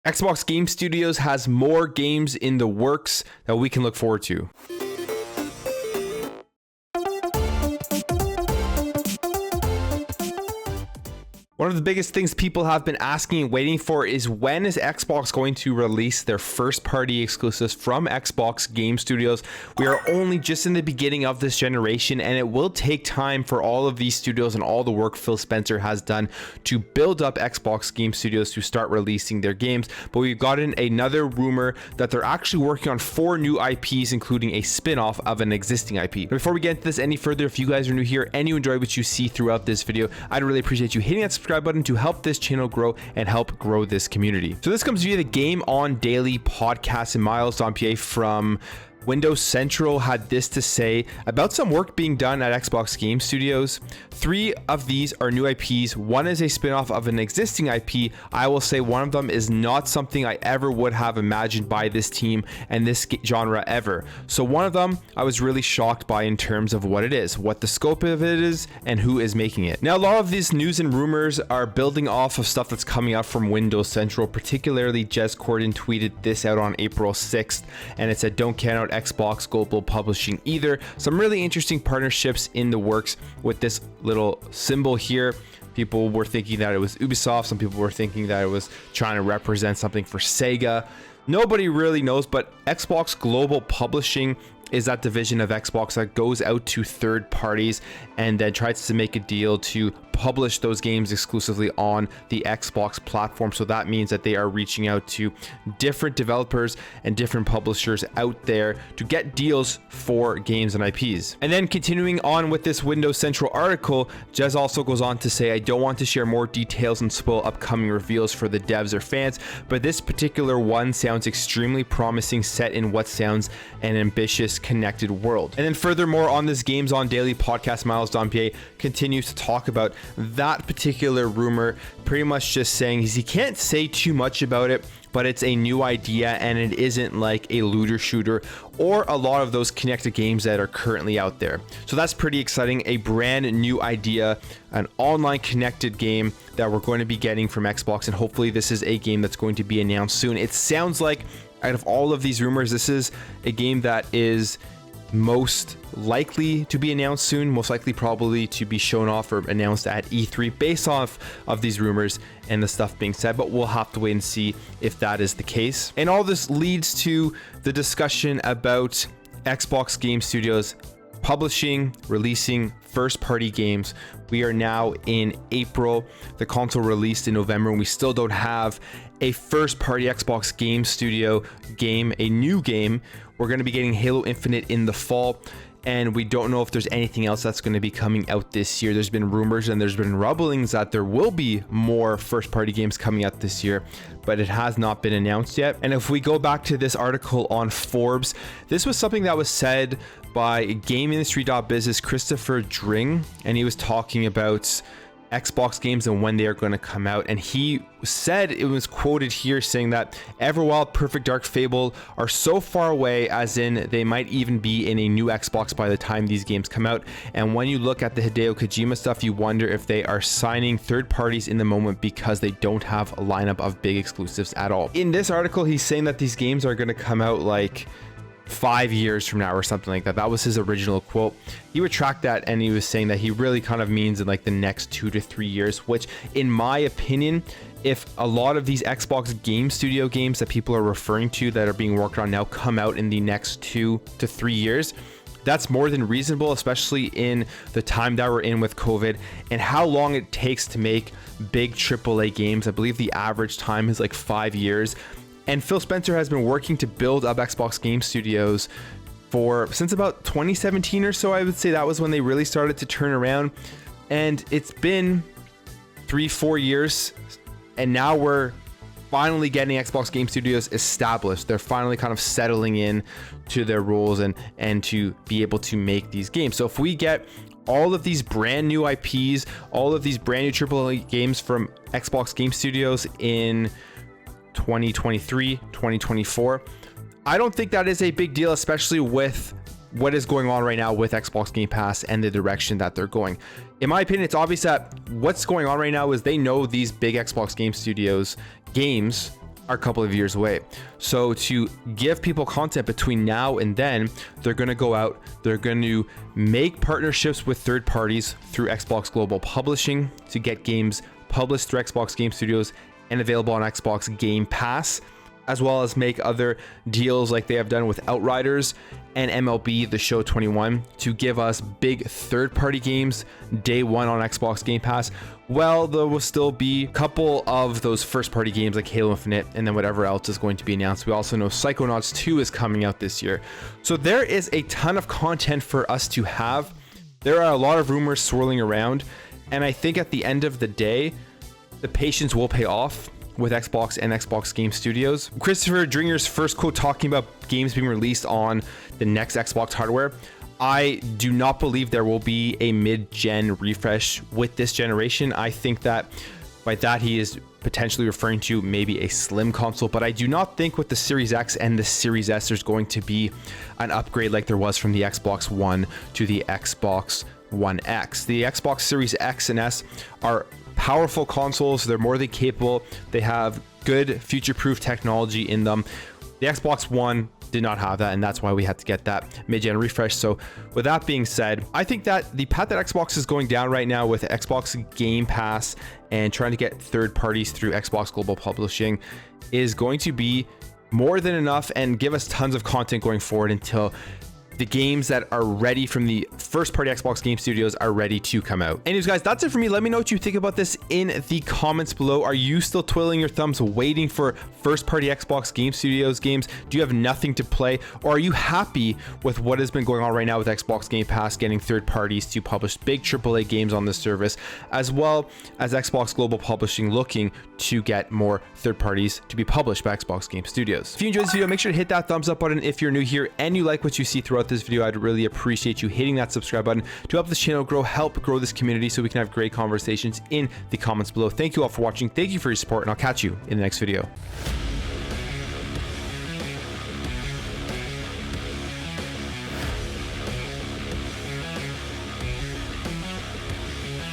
Xbox Game Studios has more games in the works that we can look forward to. One of the biggest things people have been asking and waiting for is when is Xbox going to release their first party exclusives from Xbox Game Studios? We are only just in the beginning of this generation, and it will take time for all of these studios and all the work Phil Spencer has done to build up Xbox Game Studios to start releasing their games. But we've gotten another rumor that they're actually working on 4 new IPs, including a spin-off of an existing IP. Before we get into this any further, if you guys are new here and you enjoy what you see throughout this video, I'd really appreciate you hitting that subscribe button to help this channel grow and help grow this community. So this comes via the Game On Daily podcast, and Miles Dompier from Windows Central had this to say about some work being done at Xbox Game Studios. 3 of these are new IPs. One is a spin-off of an existing IP. I will say one of them is not something I ever would have imagined by this team and this genre ever. So one of them I was really shocked by in terms of what it is, what the scope of it is, and who is making it. Now, a lot of these news and rumors are building off of stuff that's coming out from Windows Central. Particularly, Jez Corden tweeted this out on April 6th, and it said, "Don't count out Xbox Global Publishing either." Some really interesting partnerships in the works with this little symbol here. People were thinking that it was Ubisoft. Some people were thinking that it was trying to represent something for Sega. Nobody really knows, but Xbox Global Publishing is that division of Xbox that goes out to third parties and then tries to make a deal to publish those games exclusively on the Xbox platform. So that means that they are reaching out to different developers and different publishers out there to get deals for games and IPs. And then continuing on with this Windows Central article, Jez also goes on to say, "I don't want to share more details and spoil upcoming reveals for the devs or fans, but this particular one sounds extremely promising, set in what sounds an ambitious connected world." And then furthermore, on this Games On Daily podcast, Miles Dompier continues to talk about that particular rumor, pretty much just saying he can't say too much about it, but it's a new idea and it isn't like a looter shooter or a lot of those connected games that are currently out there. So that's pretty exciting. A brand new idea, an online connected game that we're going to be getting from Xbox, and hopefully this is a game that's going to be announced soon. It sounds like out of all of these rumors, this is a game that is most likely to be announced soon, most likely probably to be shown off or announced at E3 based off of these rumors and the stuff being said, but we'll have to wait and see if that is the case. And all this leads to the discussion about Xbox Game Studios publishing, releasing first party games. We are now in April. The console released in November, and we still don't have a first party Xbox Game Studio game, a new game. We're going to be getting Halo Infinite in the fall, and we don't know if there's anything else that's going to be coming out this year. There's been rumors and there's been rumblings that there will be more first party games coming out this year, but it has not been announced yet. And if we go back to this article on Forbes, this was something that was said by GameIndustry.biz's Christopher Dring, and he was talking about Xbox games and when they are going to come out, and he said, it was quoted here saying that Everwild, Perfect Dark, Fable are so far away, as in they might even be in a new Xbox by the time these games come out. And when you look at the Hideo Kojima stuff, you wonder if they are signing third parties in the moment because they don't have a lineup of big exclusives at all. In this article, he's saying that these games are going to come out like 5 years from now or something like that. That was his original quote. He retracted that, and he was saying that he really kind of means in like the next 2 to 3 years, which in my opinion, if a lot of these Xbox Game Studio games that people are referring to that are being worked on now come out in the next 2 to 3 years, that's more than reasonable, especially in the time that we're in with COVID and how long it takes to make big AAA games. I believe the average time is like 5 years. And Phil Spencer has been working to build up Xbox Game Studios since about 2017 or so. I would say that was when they really started to turn around. And it's been 3-4 years. And now we're finally getting Xbox Game Studios established. They're finally kind of settling in to their roles and to be able to make these games. So if we get all of these brand new IPs, all of these brand new AAA games from Xbox Game Studios in 2023, 2024, I don't think that is a big deal, especially with what is going on right now with Xbox Game Pass and the direction that they're going. In my opinion, it's obvious that what's going on right now is they know these big Xbox Game Studios games are a couple of years away. So to give people content between now and then, they're going to go out, they're going to make partnerships with third parties through Xbox Global Publishing to get games published through Xbox Game Studios and available on Xbox Game Pass, as well as make other deals like they have done with Outriders and MLB The Show 21 to give us big third-party games day one on Xbox Game Pass. Well, there will still be a couple of those first-party games like Halo Infinite and then whatever else is going to be announced. We also know Psychonauts 2 is coming out this year. So there is a ton of content for us to have. There are a lot of rumors swirling around, and I think at the end of the day, the patience will pay off with Xbox and Xbox Game Studios. Christopher Dringer's first quote talking about games being released on the next Xbox hardware. I do not believe there will be a mid-gen refresh with this generation. I think that by that he is potentially referring to maybe a slim console, but I do not think with the Series X and the Series S there's going to be an upgrade like there was from the Xbox One to the Xbox One X. The Xbox Series X and S are powerful consoles. They're more than capable. They have good future-proof technology in them. The Xbox One did not have that, and that's why we had to get that mid-gen refresh. So with that being said, I think that the path that Xbox is going down right now with Xbox Game Pass and trying to get third parties through Xbox Global Publishing is going to be more than enough and give us tons of content going forward until the games that are ready from the first party Xbox Game Studios are ready to come out. Anyways, guys, that's it for me. Let me know what you think about this in the comments below. Are you still twiddling your thumbs waiting for first party Xbox Game Studios games? Do you have nothing to play? Or are you happy with what has been going on right now with Xbox Game Pass, getting third parties to publish big AAA games on this service, as well as Xbox Global Publishing looking to get more third parties to be published by Xbox Game Studios? If you enjoyed this video, make sure to hit that thumbs up button if you're new here and you like what you see throughout this video. I'd really appreciate you hitting that subscribe button to help this channel grow, help grow this community so we can have great conversations in the comments below. Thank you all for watching. Thank you for your support, and I'll catch you in the next video.